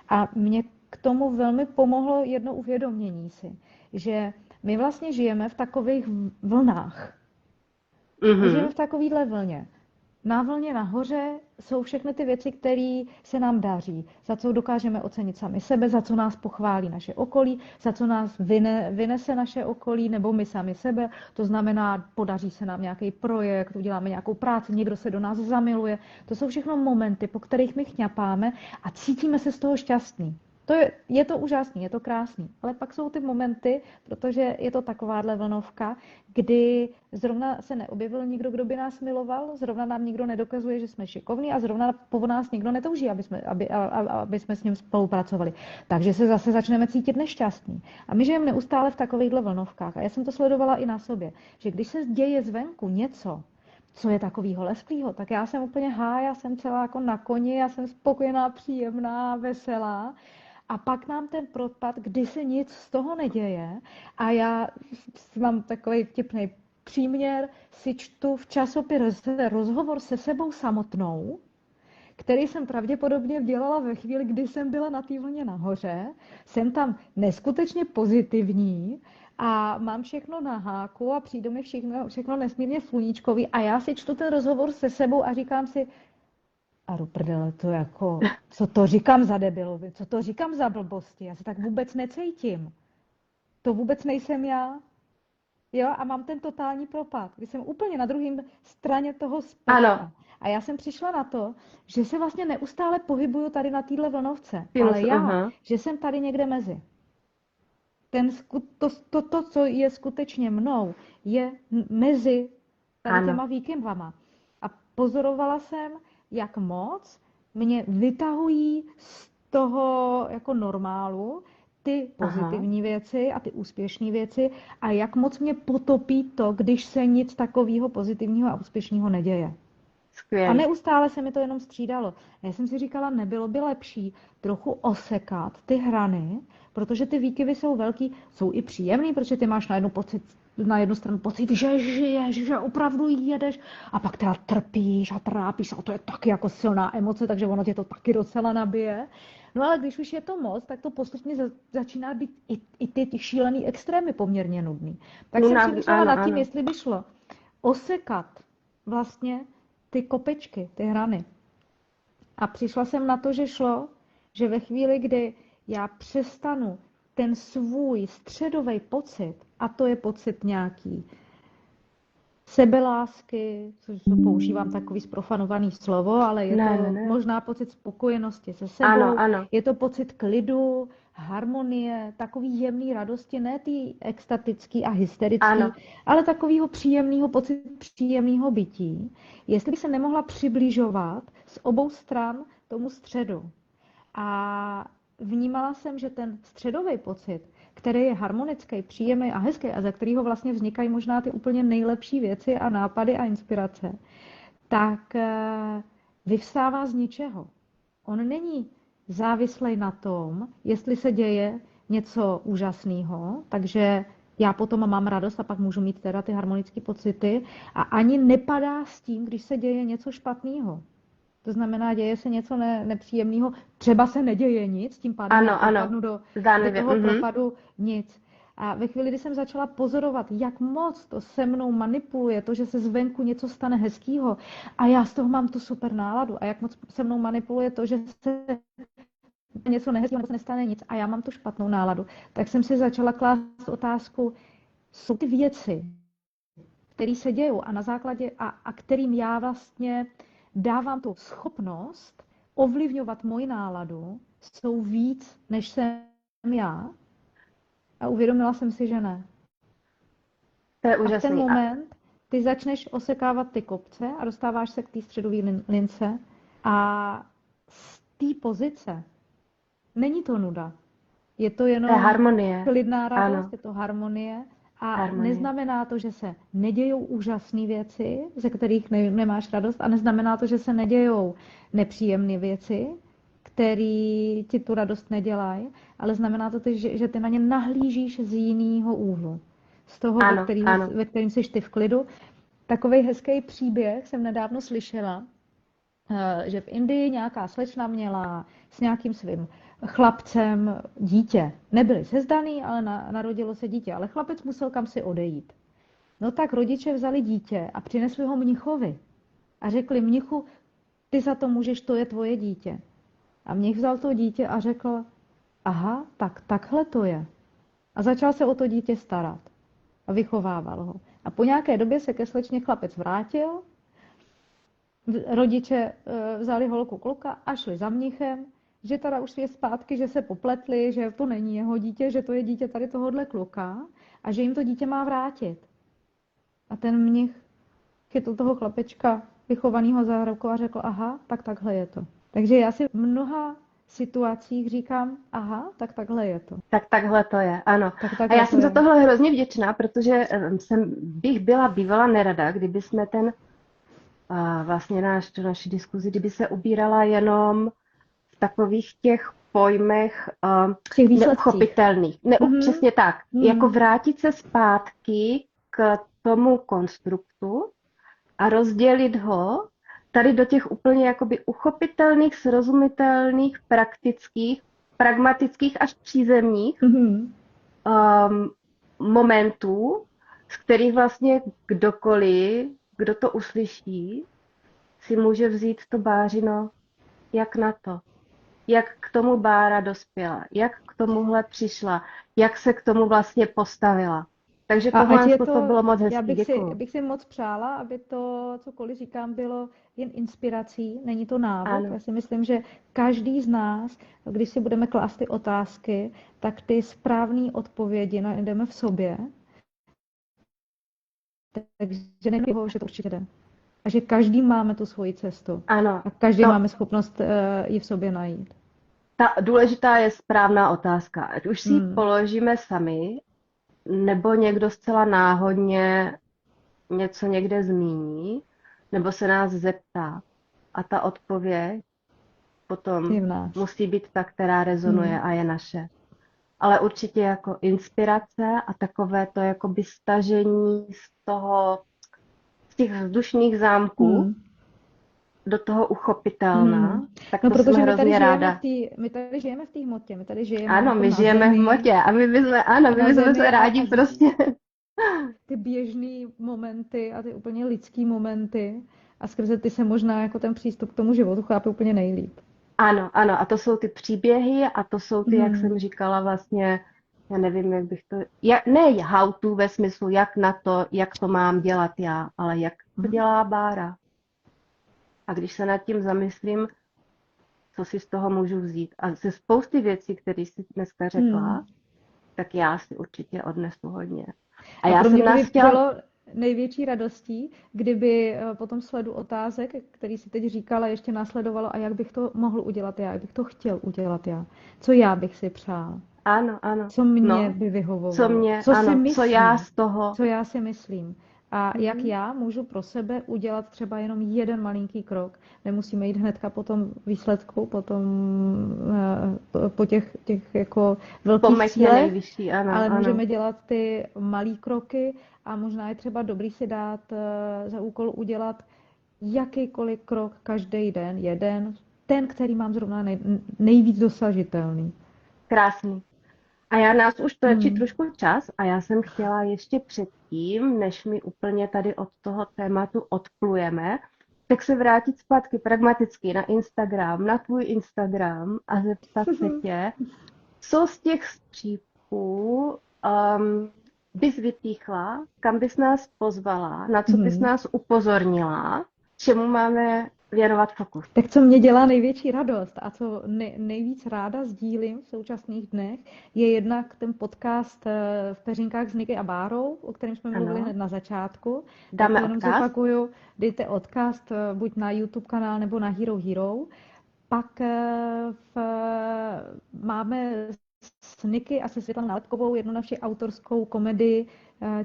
A mě k tomu velmi pomohlo jedno uvědomění si, že my vlastně žijeme v takových vlnách. My žijeme Mhm. v takovéhle vlně. Na vlně nahoře jsou všechny ty věci, které se nám daří, za co dokážeme ocenit sami sebe, za co nás pochválí naše okolí, za co nás vynese naše okolí nebo my sami sebe. To znamená, podaří se nám nějaký projekt, uděláme nějakou práci, někdo se do nás zamiluje. To jsou všechno momenty, po kterých my chňapáme a cítíme se z toho šťastný. Je to úžasný, je to krásný, ale pak jsou ty momenty, protože je to takováhle vlnovka, kdy zrovna se neobjevil nikdo, kdo by nás miloval, zrovna nám nikdo nedokazuje, že jsme šikovní a zrovna po nás nikdo netouží, aby jsme s ním spolupracovali. Takže se zase začneme cítit nešťastný. A my žijeme neustále v takovýchhle vlnovkách. A já jsem to sledovala i na sobě, že když se děje zvenku něco, co je takovýho lesklýho, tak já jsem úplně já jsem celá jako na koni, já jsem spokojená, příjemná, veselá. A pak nám ten propad, kdy se nic z toho neděje a já mám takový vtipný příměr, si čtu v časopise rozhovor se sebou samotnou, který jsem pravděpodobně dělala ve chvíli, kdy jsem byla na té vlně nahoře. Jsem tam neskutečně pozitivní a mám všechno na háku a přijde mi všechno nesmírně sluníčkový a já si čtu ten rozhovor se sebou a říkám si, a do prdele, to jako, co to říkám za debilovi, co to říkám za blbosti, já se tak vůbec necítím. To vůbec nejsem já. Jo, a mám ten totální propad, kdy jsem úplně na druhém straně toho Ano. spektra. A já jsem přišla na to, že se vlastně neustále pohybuju tady na téhle vlnovce, ale Aha. že jsem tady někde mezi. To, co je skutečně mnou, je mezi tady Ano. těma výkyvama. A pozorovala jsem, jak moc mě vytahují z toho jako normálu ty Aha. pozitivní věci a ty úspěšné věci a jak moc mě potopí to, když se nic takového pozitivního a úspěšného neděje. A Skvělý. neustále se mi to jenom střídalo. A já jsem si říkala, nebylo by lepší trochu osekat ty hrany, protože ty výkyvy jsou velký, jsou i příjemný, protože ty máš na jednu stranu pocit, že žiješ, že opravdu jedeš a pak teda trpíš a trápíš a to je taky jako silná emoce, takže ono tě to taky docela nabije. No ale když už je to moc, tak to postupně začíná být i ty šílený extrémy poměrně nudný. Tak jsem přemýšlela Ano, nad tím, ano. jestli by šlo osekat vlastně ty kopečky, ty hrany. A přišla jsem na to, že šlo, že ve chvíli, kdy já přestanu ten svůj středový pocit, a to je pocit nějaký sebelásky, což používám takový zprofanovaný slovo, ale je Ne, ne, to ne. možná pocit spokojenosti se Ano, sebou, ano. je to pocit klidu, harmonie, takový jemný radosti, ne ty extatický a hysterický, Ano. ale takovýho příjemného pocitu, příjemného bytí. Jestli bych se nemohla přibližovat z obou stran tomu středu. A vnímala jsem, že ten středový pocit, který je harmonický, příjemný a hezký a ze kterého vlastně vznikají možná ty úplně nejlepší věci a nápady a inspirace, tak vyvstává z ničeho. On není závislý na tom, jestli se děje něco úžasného, takže já potom mám radost a pak můžu mít teda ty harmonické pocity a ani nepadá s tím, když se děje něco špatného. To znamená, děje se něco nepříjemného, třeba se neděje nic, tím pádem já Ano, propadnu do zdánlivě. toho propadu nic. A ve chvíli, kdy jsem začala pozorovat, jak moc to se mnou manipuluje, to, že se zvenku něco stane hezkýho a já z toho mám tu super náladu a jak moc se mnou manipuluje to, že se něco nehezkého, se nestane nic a já mám tu špatnou náladu, tak jsem si začala klást otázku, jsou ty věci, které se dějou a na základě a kterým já vlastně dávám tu schopnost ovlivňovat moji náladu, jsou víc, než jsem já. A uvědomila jsem si, že ne. To je A v úžasný. ten moment ty začneš osekávat ty kopce a dostáváš se k té středové lince a z té pozice není to nuda. Je to jenom harmonie. klidná radost, Ano. je to harmonie. A Harmonie. neznamená to, že se nedějou úžasné věci, ze kterých nemáš radost, a neznamená to, že se nedějou nepříjemné věci, které ti tu radost nedělají, ale znamená to, že ty na ně nahlížíš z jiného úhlu. Z toho, Ano, ano. ve kterým jsi ty v klidu. Takový hezký příběh jsem nedávno slyšela, že v Indii nějaká slečna měla s nějakým svým chlapcem dítě. Nebyli sezdaný, ale narodilo se dítě, ale chlapec musel kam si odejít. No tak rodiče vzali dítě a přinesli ho mnichovi. A řekli, mnichu, ty za to můžeš, to je tvoje dítě. A mnich vzal to dítě a řekl, aha, tak takhle to je. A začal se o to dítě starat. A vychovával ho. A po nějaké době se ke slečně chlapec vrátil, rodiče vzali holku kluka a šli za mnichem, že teda už je zpátky, že se popletli, že to není jeho dítě, že to je dítě tady tohohle kluka a že jim to dítě má vrátit. A ten mnich chytl toho chlapečka vychovaného za ruku a řekl, aha, tak takhle je to. Takže já si v mnoha situacích říkám, aha, tak takhle je to. Tak takhle to je, ano. Tak A já jsem za tohle hrozně vděčná, protože bych byla bývala nerada, kdyby jsme vlastně naši diskuzi, kdyby se ubírala jenom v takových těch pojmech neuchopitelných. Přesně tak. Jako vrátit se zpátky k tomu konstruktu a rozdělit ho tady do těch úplně jakoby uchopitelných, srozumitelných, praktických, pragmatických až přízemních momentů, z kterých vlastně kdokoliv, kdo to uslyší, si může vzít to bářino, jak na to. Jak k tomu Bára dospěla, jak k tomuhle přišla, jak se k tomu vlastně postavila. Takže tohle to bylo moc hezký. Já bych si moc přála, aby to, cokoliv říkám, bylo jen inspirací, není to návod. Ano. Já si myslím, že každý z nás, když si budeme klást ty otázky, tak ty správné odpovědi najdeme v sobě. Takže není toho, že to určitě jde. A že každý máme tu svoji cestu. Ano. A každý máme schopnost ji v sobě najít. Ta důležitá je správná otázka. Ať už si ji položíme sami, nebo někdo zcela náhodně něco někde zmíní, nebo se nás zeptá. A ta odpověď potom musí být ta, která rezonuje a je naše. Ale určitě jako inspirace a takové to jakoby stažení z těch vzdušných zámků do toho uchopitelná, tak to protože jsem hrozně ráda. My tady žijeme v té hmotě, my tady žijeme. Ano, my žijeme v hmotě a my bychom se rádi prostě. Ty běžný momenty a ty úplně lidský momenty a skrze ty se možná jako ten přístup k tomu životu chápe úplně nejlíp. Ano, a to jsou ty příběhy a to jsou ty, jak jsem říkala vlastně, já nevím, jak bych to, ne how to ve smyslu, jak to mám dělat já, ale jak to dělá Bára. A když se nad tím zamyslím, co si z toho můžu vzít. A ze spousty věcí, které jsi dneska řekla, tak já si určitě odnesu hodně. A já jsem nás chtěla... bylo největší radostí, kdyby po tom sledu otázek, který si teď říkala, ještě následovalo, a jak bych to mohl udělat já, jak bych to chtěl udělat já. Co já bych si přál. Ano. Co mě by vyhovovalo. Co já z toho. Co já si myslím. A jak Mhm. já můžu pro sebe udělat třeba jenom jeden malinký krok. Nemusíme jít hnedka po tom výsledku, po těch jako velkých Pometě cílech, nejvyšší, ano, ale ano. můžeme dělat ty malý kroky a možná je třeba dobrý si dát za úkol udělat jakýkoliv krok každý den, jeden, ten, který mám zrovna nejvíc dosažitelný. Krásný. A já nás už tlačí Hmm. trošku čas a já jsem chtěla ještě předtím, než mi úplně tady od toho tématu odplujeme, tak se vrátit zpátky pragmaticky na Instagram, na tvůj Instagram a zeptat se tě, co z těch střípků bys vypíchla, kam bys nás pozvala, na co bys Hmm. nás upozornila, čemu máme věnovat fokus. Tak co mě dělá největší radost a co nejvíc ráda sdílím v současných dnech, je jednak ten podcast v Peřínkách s Niky a Bárou, o kterém jsme mluvili Ano, hned na začátku. Tak to dáme jenom odkaz. zopakuju, dejte odkaz buď na YouTube kanál nebo na Hero Hero. Pak máme s Niky a se Světlanou Nálepkovou jednu naši autorskou komedii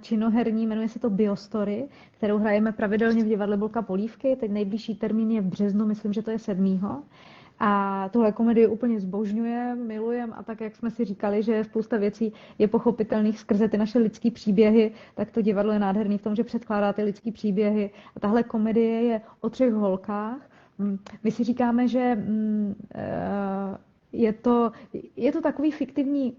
činoherní, jmenuje se to Biostory, kterou hrajeme pravidelně v divadle Bolka Polívky. Teď nejbližší termín je v březnu, myslím, že to je 7. A tuhle komedii úplně zbožňujem, milujem a tak, jak jsme si říkali, že spousta věcí je pochopitelných skrze ty naše lidský příběhy, tak to divadlo je nádherný v tom, že předkládá ty lidský příběhy. A tahle komedie je o 3 holkách. My si říkáme, že je to takový fiktivní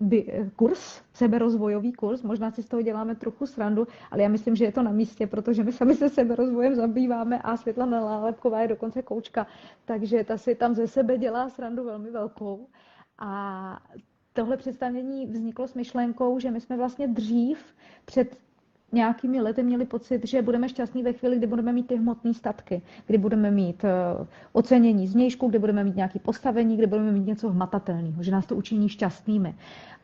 kurz, seberozvojový kurz, možná si z toho děláme trochu srandu, ale já myslím, že je to na místě, protože my sami se seberozvojem zabýváme a Světlana Nálepková je dokonce koučka, takže ta si tam ze sebe dělá srandu velmi velkou. A tohle představení vzniklo s myšlenkou, že my jsme vlastně dřív před nějakými lety měli pocit, že budeme šťastní ve chvíli, kdy budeme mít ty hmotné statky, kdy budeme mít ocenění zvnějšku, kdy budeme mít nějaké postavení, kdy budeme mít něco hmatatelného, že nás to učiní šťastnými.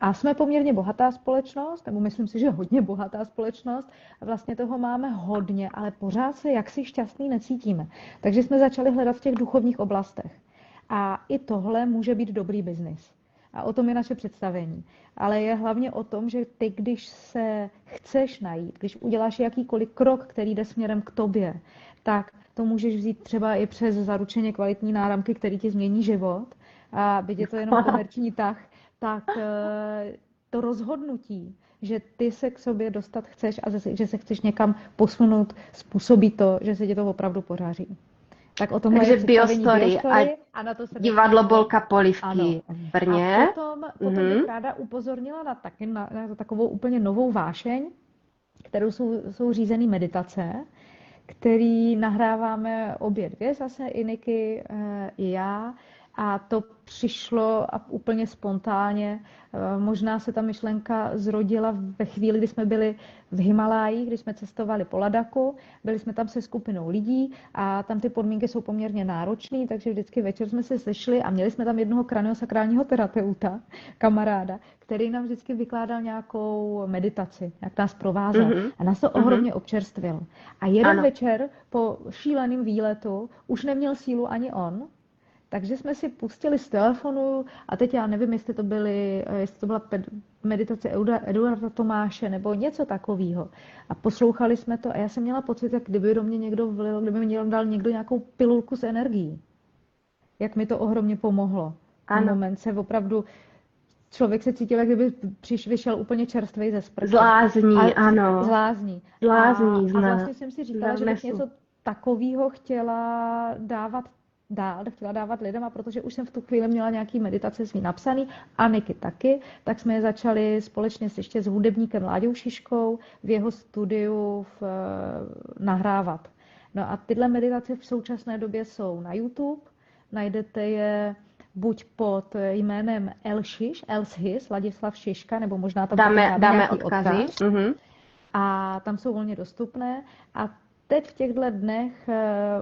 A jsme poměrně bohatá společnost, nebo myslím si, že hodně bohatá společnost, a vlastně toho máme hodně, ale pořád se jaksi šťastný necítíme. Takže jsme začali hledat v těch duchovních oblastech. A i tohle může být dobrý biznis. A o tom je naše představení. Ale je hlavně o tom, že ty, když se chceš najít, když uděláš jakýkoliv krok, který jde směrem k tobě, tak to můžeš vzít třeba i přes zaručeně kvalitní náramky, který ti změní život. A byť je to jenom komerční tah, tak to rozhodnutí, že ty se k sobě dostat chceš a že se chceš někam posunout, způsobí to, že se ti to opravdu podaří. Tak o tomhle Takže je představení Biostory Biostory a na to se divadlo pozvou. Bolka Ano. Polívky v Brně. A potom bych ráda upozornila na takovou úplně novou vášeň, kterou jsou řízený meditace, který nahráváme obě dvě, zase i Niky, i já. A to přišlo a úplně spontánně. Možná se ta myšlenka zrodila ve chvíli, kdy jsme byli v Himalájích, kdy jsme cestovali po Ladaku. Byli jsme tam se skupinou lidí a tam ty podmínky jsou poměrně náročné, takže vždycky večer jsme se sešli a měli jsme tam jednoho kraniosakrálního terapeuta, kamaráda, který nám vždycky vykládal nějakou meditaci, jak nás provázel. A nás to ohromně občerstvilo. A jeden večer po šíleném výletu už neměl sílu ani on, takže jsme si pustili z telefonu a teď já nevím, jestli to byla meditace Eduarda Tomáše nebo něco takového. A poslouchali jsme to a já jsem měla pocit, jak kdyby do mě někdo vlil, kdyby mě dal někdo nějakou pilulku s energií. Jak mi to ohromně pomohlo. Ten moment se opravdu člověk se cítil, jak kdyby vyšel úplně čerstvej ze sprchy. Zlázní, ano. Zlázní. Zlázní. A vlastně jsem si říkala, že bych něco takového chtěla dávat lidem, a protože už jsem v tu chvíli měla nějaký meditace svý napsaný a Niky taky, tak jsme je začali společně ještě s hudebníkem Láďou Šiškou v jeho studiu nahrávat. No a tyhle meditace v současné době jsou na YouTube, najdete je buď pod jménem Elshis, Ladislav Šiška, nebo možná tam dáme odkazy. A tam jsou volně dostupné. A teď v těchto dnech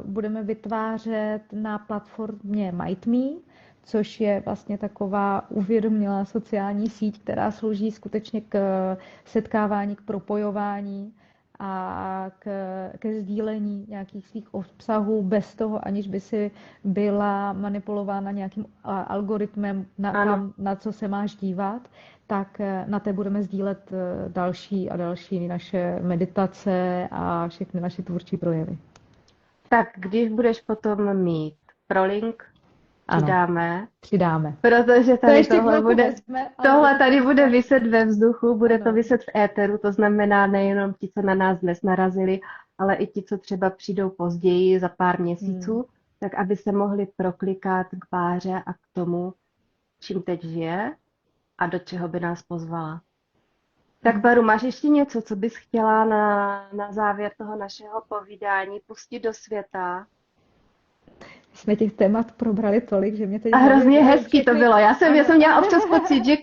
budeme vytvářet na platformě MindMe, což je vlastně taková uvědomělá sociální síť, která slouží skutečně k setkávání, k propojování. a ke sdílení nějakých svých obsahů bez toho, aniž by si byla manipulována nějakým algoritmem, Ano. na co se máš dívat, tak na té budeme sdílet další a další naše meditace a všechny naše tvůrčí projevy. Tak když budeš potom mít prolink, Ano, přidáme. protože To tady ještě tohle chvilku bude, vezme, ale tohle tady bude viset ve vzduchu, bude to ano. viset v éteru, to znamená nejenom ti, co na nás dnes narazili, ale i ti, co třeba přijdou později za pár měsíců, tak aby se mohli proklikat k Báře a k tomu, čím teď žije a do čeho by nás pozvala. Tak Baru, máš ještě něco, co bys chtěla na závěr toho našeho povídání pustit do světa? Jsme těch témat probrali tolik, že mě teď A hrozně hlavně hezký to všechny- bylo. Já jsem Ano. měla občas pocit, že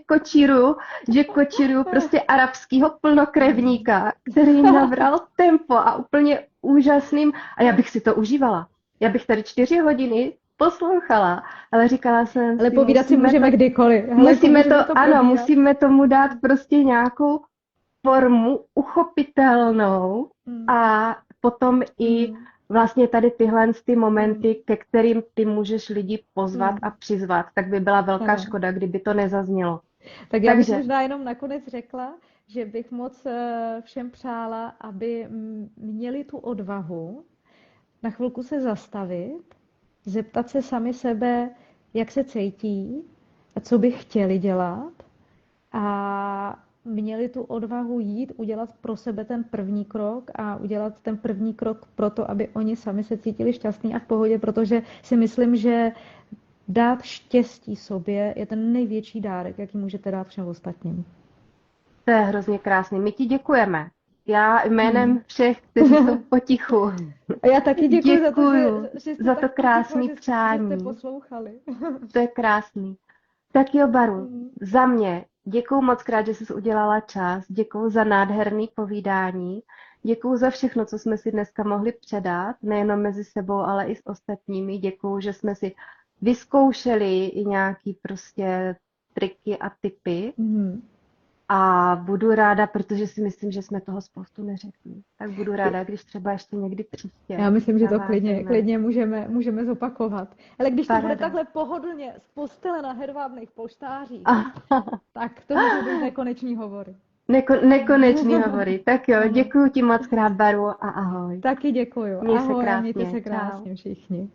kočíruju prostě arabského plnokrevníka, který nabral tempo a úplně úžasným. A já bych si to užívala. Já bych tady 4 hodiny poslouchala, ale říkala jsem Ale si, povídat si můžeme kdykoliv. Hele, musíme můžeme to, ano, povídat. musíme tomu dát prostě nějakou formu uchopitelnou a potom i vlastně tady tyhle ty momenty, ke kterým ty můžeš lidi pozvat a přizvat, tak by byla velká Ano. škoda, kdyby to nezaznělo. Tak já bych Takže- možná jenom nakonec řekla, že bych moc všem přála, aby měli tu odvahu na chvilku se zastavit, zeptat se sami sebe, jak se cítí a co by chtěli dělat a měli tu odvahu jít, udělat pro sebe ten první krok a udělat ten první krok pro to, aby oni sami se cítili šťastní a v pohodě, protože si myslím, že dát štěstí sobě je ten největší dárek, jaký můžete dát všem ostatním. To je hrozně krásný. My ti děkujeme. Já jménem všech, kteří jsou potichu. A já taky děkuji za to, Děkuju že jste za to tak krásný potichu, že přání. jste poslouchali. To je krásný. Tak jo, Baru, za mě děkuju moc krát, že jsi udělala čas. Děkuju za nádherný povídání. Děkuju za všechno, co jsme si dneska mohli předat, nejenom mezi sebou, ale i s ostatními. Děkuju, že jsme si vyzkoušeli i nějaký prostě triky a tipy. A budu ráda, protože si myslím, že jsme toho spoustu neřekli. Tak budu ráda, když třeba ještě někdy příště. Já myslím, že to navážeme. klidně můžeme zopakovat. Ale když to bude Paráda. takhle pohodlně z postele na hedvábných polštářích, Ah, tak to může být nekoneční hovory. Nekonečný hovory. Tak jo, děkuji ti moc krát, Baru, a ahoj. Taky děkuju. Měj se Ahoj a krásně. mějte se Čau. krásně všichni.